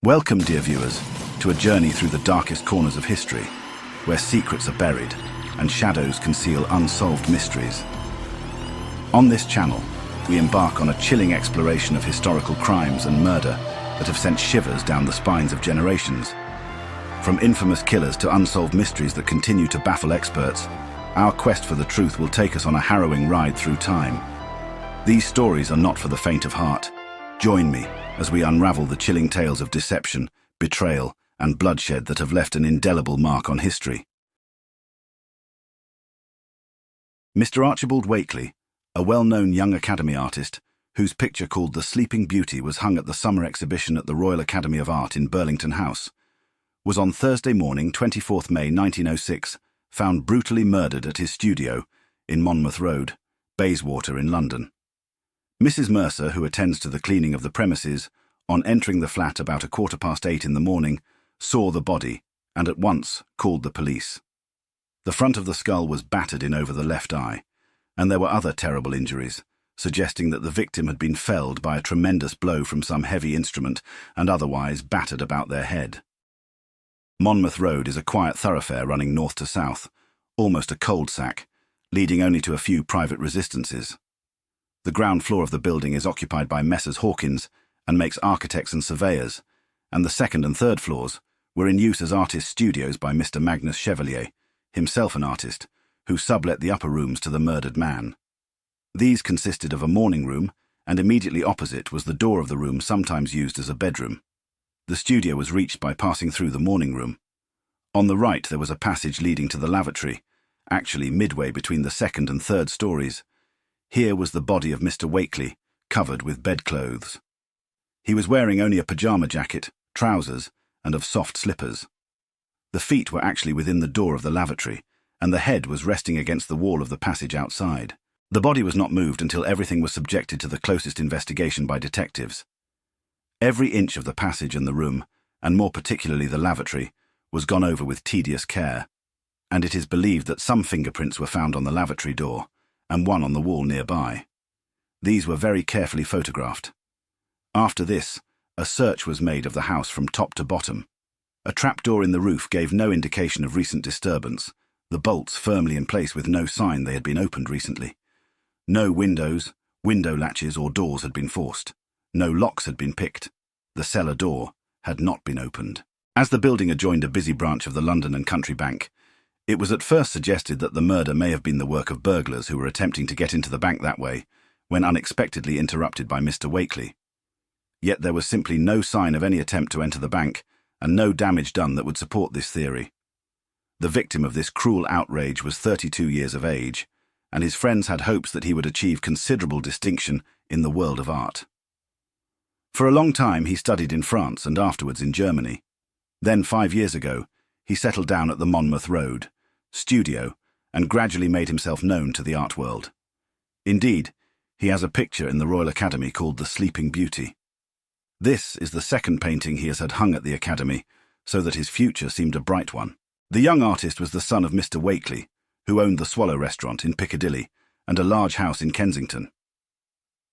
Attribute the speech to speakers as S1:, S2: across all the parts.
S1: Welcome, dear viewers, to a journey through the darkest corners of history, where secrets are buried and shadows conceal unsolved mysteries. On this channel, we embark on a chilling exploration of historical crimes and murder that have sent shivers down the spines of generations. From infamous killers to unsolved mysteries that continue to baffle experts, our quest for the truth will take us on a harrowing ride through time. These stories are not for the faint of heart. Join me as we unravel the chilling tales of deception, betrayal, and bloodshed that have left an indelible mark on history. Mr. Archibald Wakeley, a well-known young Academy artist, whose picture called The Sleeping Beauty was hung at the summer exhibition at the Royal Academy of Art in Burlington House, was on Thursday morning, 24th May 1906, found brutally murdered at his studio in Monmouth Road, Bayswater in London. Mrs. Mercer, who attends to the cleaning of the premises, on entering the flat about 8:15 in the morning, saw the body and at once called the police. The front of the skull was battered in over the left eye, and there were other terrible injuries, suggesting that the victim had been felled by a tremendous blow from some heavy instrument and otherwise battered about their head. Monmouth Road is a quiet thoroughfare running north to south, almost a cul-de-sac, leading only to a few private residences. The ground floor of the building is occupied by Messrs. Hawkins and makes architects and surveyors, and the second and third floors were in use as artist studios by Mr. Magnus Chevalier, himself an artist, who sublet the upper rooms to the murdered man. These consisted of a morning room, and immediately opposite was the door of the room sometimes used as a bedroom. The studio was reached by passing through the morning room. On the right there was a passage leading to the lavatory, actually midway between the second and third stories. Here was the body of Mr. Wakeley, covered with bedclothes. He was wearing only a pyjama jacket, trousers, and of soft slippers. The feet were actually within the door of the lavatory, and the head was resting against the wall of the passage outside. The body was not moved until everything was subjected to the closest investigation by detectives. Every inch of the passage and the room, and more particularly the lavatory, was gone over with tedious care, and it is believed that some fingerprints were found on the lavatory door, and one on the wall nearby. These were very carefully photographed. After this, a search was made of the house from top to bottom. A trapdoor in the roof gave no indication of recent disturbance, the bolts firmly in place with no sign they had been opened recently. No windows, window latches or doors had been forced. No locks had been picked. The cellar door had not been opened. As the building adjoined a busy branch of the London and Country Bank, it was at first suggested that the murder may have been the work of burglars who were attempting to get into the bank that way, when unexpectedly interrupted by Mr. Wakeley. Yet there was simply no sign of any attempt to enter the bank, and no damage done that would support this theory. The victim of this cruel outrage was 32 years of age, and his friends had hopes that he would achieve considerable distinction in the world of art. For a long time he studied in France and afterwards in Germany. Then 5 years ago, he settled down at the Monmouth Road studio and gradually made himself known to the art world. Indeed, he has a picture in the Royal Academy called The Sleeping Beauty. This is the second painting he has had hung at the Academy, so that his future seemed a bright one. The young artist was the son of Mr. Wakeley, who owned the Swallow restaurant in Piccadilly and a large house in Kensington.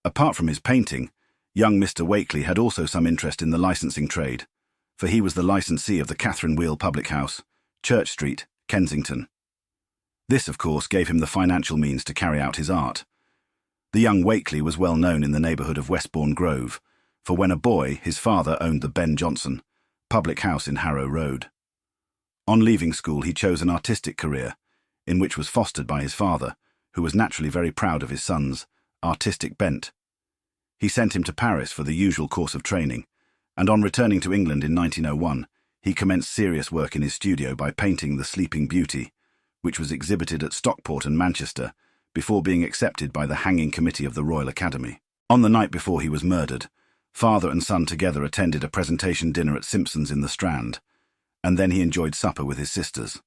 S1: Apart from his painting, young Mr. Wakeley had also some interest in the licensing trade, for he was the licensee of the Catherine Wheel Public House, Church Street, Kensington. This, of course, gave him the financial means to carry out his art. The young Wakeley was well known in the neighbourhood of Westbourne Grove, for when a boy, his father owned the Ben Jonson public house in Harrow Road. On leaving school, he chose an artistic career, in which was fostered by his father, who was naturally very proud of his son's artistic bent. He sent him to Paris for the usual course of training, and on returning to England in 1901, he commenced serious work in his studio by painting The Sleeping Beauty, which was exhibited at Stockport and Manchester before being accepted by the Hanging Committee of the Royal Academy. On the night before he was murdered, father and son together attended a presentation dinner at Simpson's in the Strand, and then he enjoyed supper with his sisters.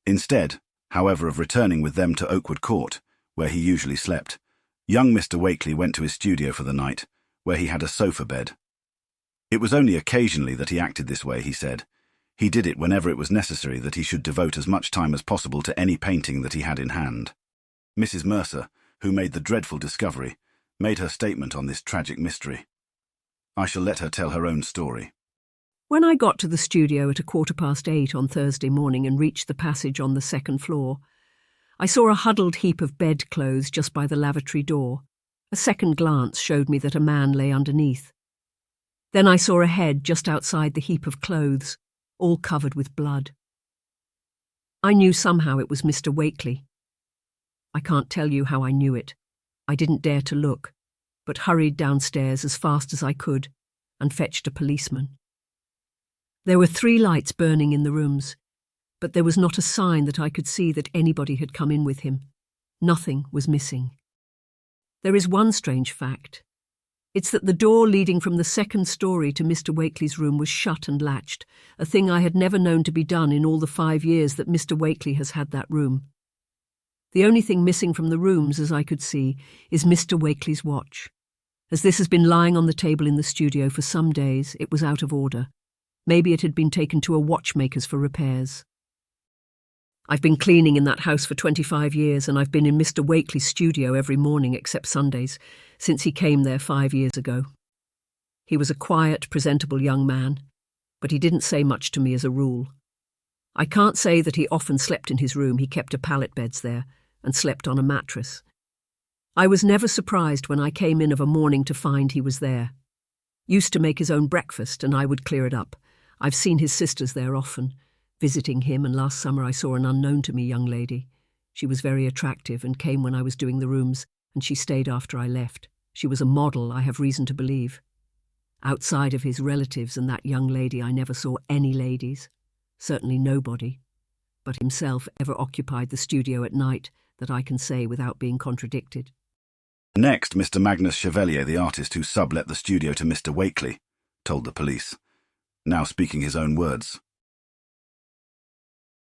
S1: Instead, however, of returning with them to Oakwood Court, where he usually slept, young Mr. Wakeley went to his studio for the night, where he had a sofa bed. It was only occasionally that he acted this way, he said. He did it whenever it was necessary that he should devote as much time as possible to any painting that he had in hand. Mrs. Mercer, who made the dreadful discovery, made her statement on this tragic mystery. I shall let her tell her own story.
S2: When I got to the studio at 8:15 on Thursday morning and reached the passage on the second floor, I saw a huddled heap of bedclothes just by the lavatory door. A second glance showed me that a man lay underneath. Then I saw a head just outside the heap of clothes, all covered with blood. I knew somehow it was Mr. Wakeley. I can't tell you how I knew it. I didn't dare to look, but hurried downstairs as fast as I could and fetched a policeman. There were 3 lights burning in the rooms, but there was not a sign that I could see that anybody had come in with him. Nothing was missing. There is one strange fact. It's that the door leading from the second story to Mr. Wakeley's room was shut and latched, a thing I had never known to be done in all the 5 years that Mr. Wakeley has had that room. The only thing missing from the rooms, as I could see, is Mr. Wakeley's watch. As this has been lying on the table in the studio for some days, it was out of order. Maybe it had been taken to a watchmaker's for repairs. I've been cleaning in that house for 25 years, and I've been in Mr. Wakeley's studio every morning except Sundays, since he came there 5 years ago. He was a quiet, presentable young man, but he didn't say much to me as a rule. I can't say that he often slept in his room. He kept a pallet beds there and slept on a mattress. I was never surprised when I came in of a morning to find he was there. Used to make his own breakfast, and I would clear it up. I've seen his sisters there often, visiting him, and last summer I saw an unknown to me young lady. She was very attractive and came when I was doing the rooms, and she stayed after I left. She was a model, I have reason to believe. Outside of his relatives and that young lady, I never saw any ladies. Certainly nobody. But himself ever occupied the studio at night, that I can say without being contradicted.
S1: Next, Mr. Magnus Chevalier, the artist who sublet the studio to Mr. Wakeley, told the police, now speaking his own words.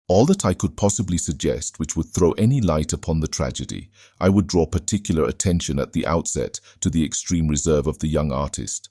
S3: All that I could possibly suggest which would throw any light upon the tragedy, I would draw particular attention at the outset to the extreme reserve of the young artist.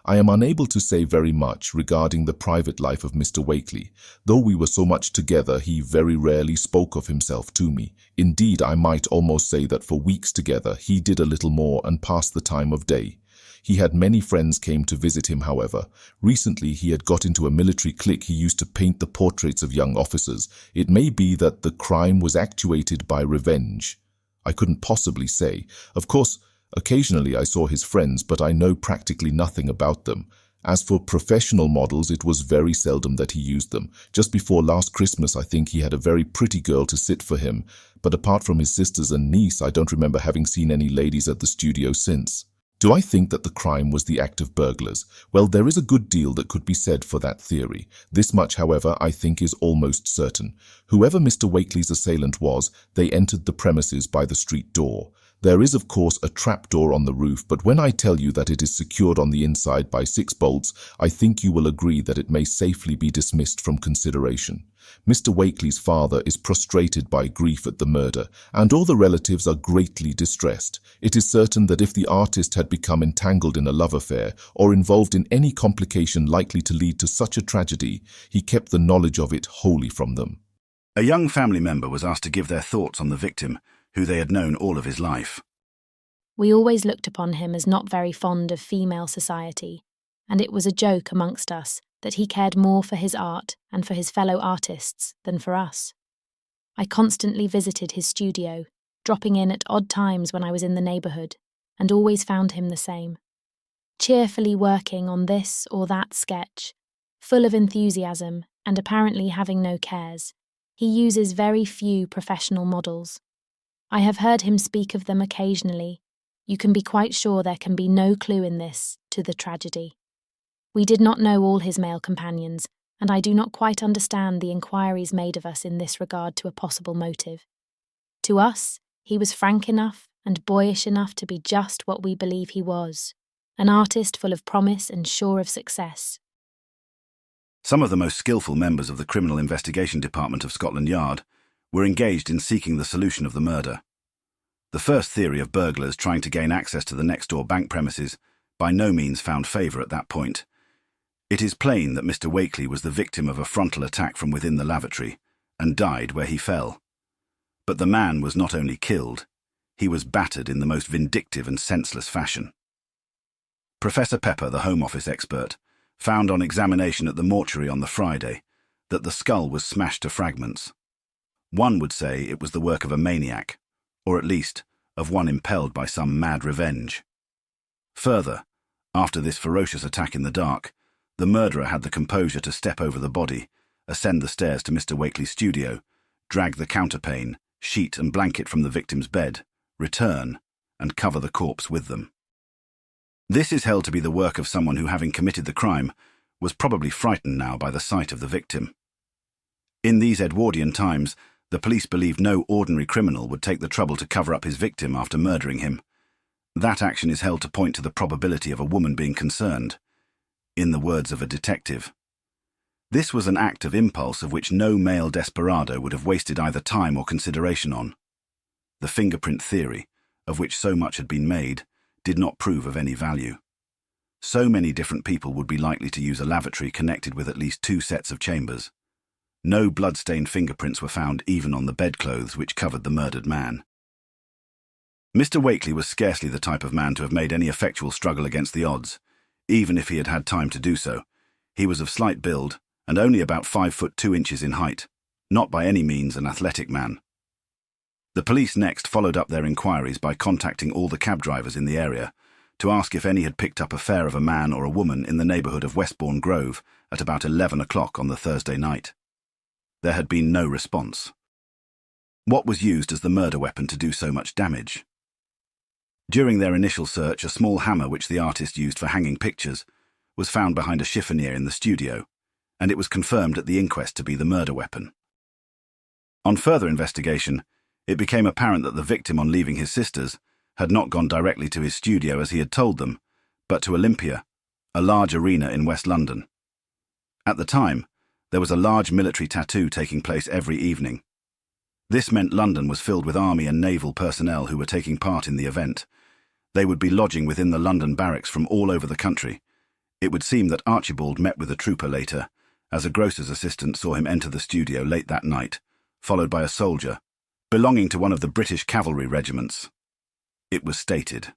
S3: I am unable to say very much regarding the private life of Mr. Wakeley. Though we were so much together, he very rarely spoke of himself to me. Indeed, I might almost say that for weeks together he did a little more and passed the time of day. He had many friends came to visit him, however. Recently he had got into a military clique. He used to paint the portraits of young officers. It may be that the crime was actuated by revenge. I couldn't possibly say. Of course, occasionally I saw his friends, but I know practically nothing about them. As for professional models, it was very seldom that he used them. Just before last Christmas, I think he had a very pretty girl to sit for him, but apart from his sisters and niece, I don't remember having seen any ladies at the studio since. Do I think that the crime was the act of burglars? Well, there is a good deal that could be said for that theory. This much, however, I think is almost certain. Whoever Mr. Wakeley's assailant was, they entered the premises by the street door. There is, of course, a trapdoor on the roof, but when I tell you that it is secured on the inside by 6 bolts, I think you will agree that it may safely be dismissed from consideration. Mr. Wakeley's father is prostrated by grief at the murder, and all the relatives are greatly distressed. It is certain that if the artist had become entangled in a love affair, or involved in any complication likely to lead to such a tragedy, he kept the knowledge of it wholly from them.
S1: A young family member was asked to give their thoughts on the victim, who they had known all of his life.
S4: We always looked upon him as not very fond of female society, and it was a joke amongst us that he cared more for his art and for his fellow artists than for us. I constantly visited his studio, dropping in at odd times when I was in the neighbourhood, and always found him the same. Cheerfully working on this or that sketch, full of enthusiasm and apparently having no cares, he uses very few professional models. I have heard him speak of them occasionally. You can be quite sure there can be no clue in this to the tragedy. We did not know all his male companions, and I do not quite understand the inquiries made of us in this regard to a possible motive. To us, he was frank enough and boyish enough to be just what we believe he was, an artist full of promise and sure of success.
S1: Some of the most skillful members of the Criminal Investigation Department of Scotland Yard were engaged in seeking the solution of the murder. The first theory of burglars trying to gain access to the next-door bank premises by no means found favour at that point. It is plain that Mr. Wakeley was the victim of a frontal attack from within the lavatory and died where he fell. But the man was not only killed, he was battered in the most vindictive and senseless fashion. Professor Pepper, the Home Office expert, found on examination at the mortuary on the Friday that the skull was smashed to fragments. One would say it was the work of a maniac, or at least of one impelled by some mad revenge. Further, after this ferocious attack in the dark, the murderer had the composure to step over the body, ascend the stairs to Mr. Wakeley's studio, drag the counterpane, sheet and blanket from the victim's bed, return, and cover the corpse with them. This is held to be the work of someone who, having committed the crime, was probably frightened now by the sight of the victim. In these Edwardian times, the police believed no ordinary criminal would take the trouble to cover up his victim after murdering him. That action is held to point to the probability of a woman being concerned. In the words of a detective, this was an act of impulse of which no male desperado would have wasted either time or consideration on. The fingerprint theory, of which so much had been made, did not prove of any value. So many different people would be likely to use a lavatory connected with at least 2 sets of chambers. No blood-stained fingerprints were found even on the bedclothes which covered the murdered man. Mr. Wakeley was scarcely the type of man to have made any effectual struggle against the odds, even if he had had time to do so. He was of slight build and only about 5 foot 2 inches in height, not by any means an athletic man. The police next followed up their inquiries by contacting all the cab drivers in the area to ask if any had picked up a fare of a man or a woman in the neighbourhood of Westbourne Grove at about 11 o'clock on the Thursday night. There had been no response. What was used as the murder weapon to do so much damage? During their initial search, a small hammer which the artist used for hanging pictures was found behind a chiffonier in the studio, and it was confirmed at the inquest to be the murder weapon. On further investigation, it became apparent that the victim, on leaving his sister's, had not gone directly to his studio as he had told them, but to Olympia, a large arena in West London. At the time, there was a large military tattoo taking place every evening. This meant London was filled with army and naval personnel who were taking part in the event. They would be lodging within the London barracks from all over the country. It would seem that Archibald met with a trooper later, as a grocer's assistant saw him enter the studio late that night, followed by a soldier, belonging to one of the British cavalry regiments. It was stated.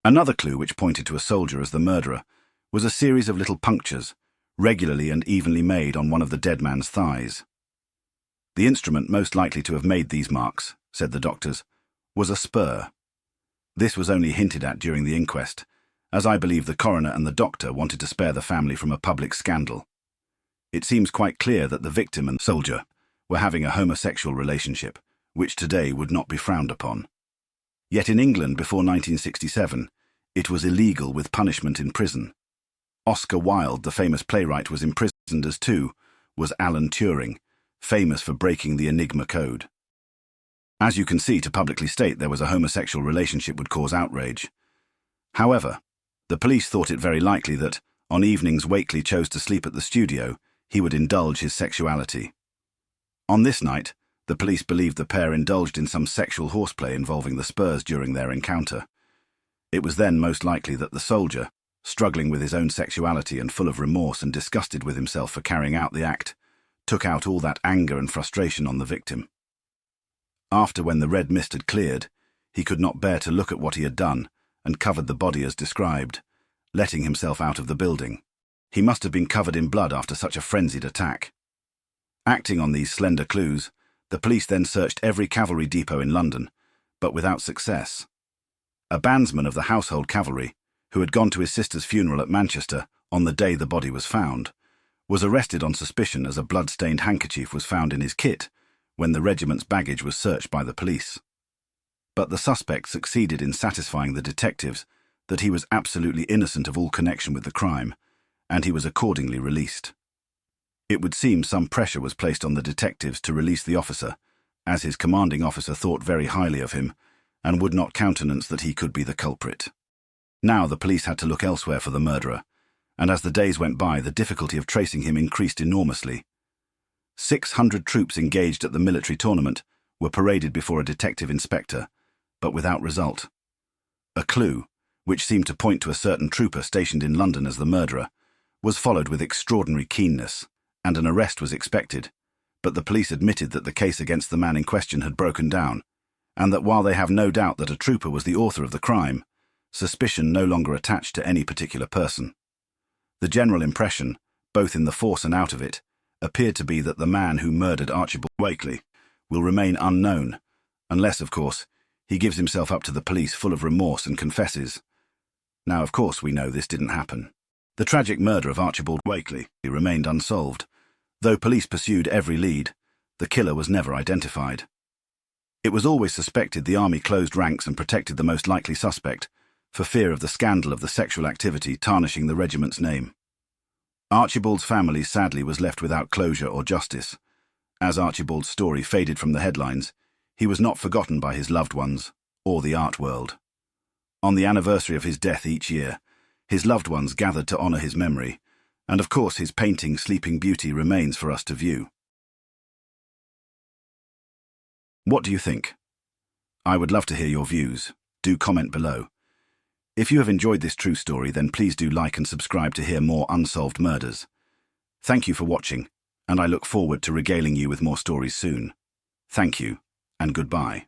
S1: Another clue which pointed to a soldier as the murderer was a series of little punctures, regularly and evenly made on one of the dead man's thighs. The instrument most likely to have made these marks, said the doctors, was a spur. This was only hinted at during the inquest, as I believe the coroner and the doctor wanted to spare the family from a public scandal. It seems quite clear that the victim and soldier were having a homosexual relationship, which today would not be frowned upon. Yet in England before 1967, it was illegal with punishment in prison. Oscar Wilde, the famous playwright, was imprisoned, as too was Alan Turing, famous for breaking the Enigma code. As you can see, to publicly state there was a homosexual relationship would cause outrage. However, the police thought it very likely that, on evenings Wakeley chose to sleep at the studio, he would indulge his sexuality. On this night, the police believed the pair indulged in some sexual horseplay involving the spurs during their encounter. It was then most likely that the soldier, struggling with his own sexuality and full of remorse and disgusted with himself for carrying out the act, took out all that anger and frustration on the victim. After, when the red mist had cleared, he could not bear to look at what he had done and covered the body as described, letting himself out of the building. He must have been covered in blood after such a frenzied attack. Acting on these slender clues, the police then searched every cavalry depot in London, but without success. A bandsman of the Household Cavalry, who had gone to his sister's funeral at Manchester on the day the body was found, was arrested on suspicion as a blood-stained handkerchief was found in his kit when the regiment's baggage was searched by the police. But the suspect succeeded in satisfying the detectives that he was absolutely innocent of all connection with the crime, and he was accordingly released. It would seem some pressure was placed on the detectives to release the officer, as his commanding officer thought very highly of him and would not countenance that he could be the culprit. Now the police had to look elsewhere for the murderer, and as the days went by, the difficulty of tracing him increased enormously. 600 troops engaged at the military tournament were paraded before a detective inspector, but without result. A clue, which seemed to point to a certain trooper stationed in London as the murderer, was followed with extraordinary keenness, and an arrest was expected, but the police admitted that the case against the man in question had broken down, and that while they have no doubt that a trooper was the author of the crime, suspicion no longer attached to any particular person. The general impression, both in the force and out of it, appeared to be that the man who murdered Archibald Wakeley will remain unknown, unless, of course, he gives himself up to the police full of remorse and confesses. Now, of course, we know this didn't happen. The tragic murder of Archibald Wakeley remained unsolved. Though police pursued every lead, the killer was never identified. It was always suspected the army closed ranks and protected the most likely suspect, for fear of the scandal of the sexual activity tarnishing the regiment's name. Archibald's family sadly was left without closure or justice. As Archibald's story faded from the headlines, he was not forgotten by his loved ones or the art world. On the anniversary of his death each year, his loved ones gathered to honor his memory, and of course his painting Sleeping Beauty remains for us to view. What do you think? I would love to hear your views. Do comment below. If you have enjoyed this true story, then please do like and subscribe to hear more unsolved murders. Thank you for watching, and I look forward to regaling you with more stories soon. Thank you, and goodbye.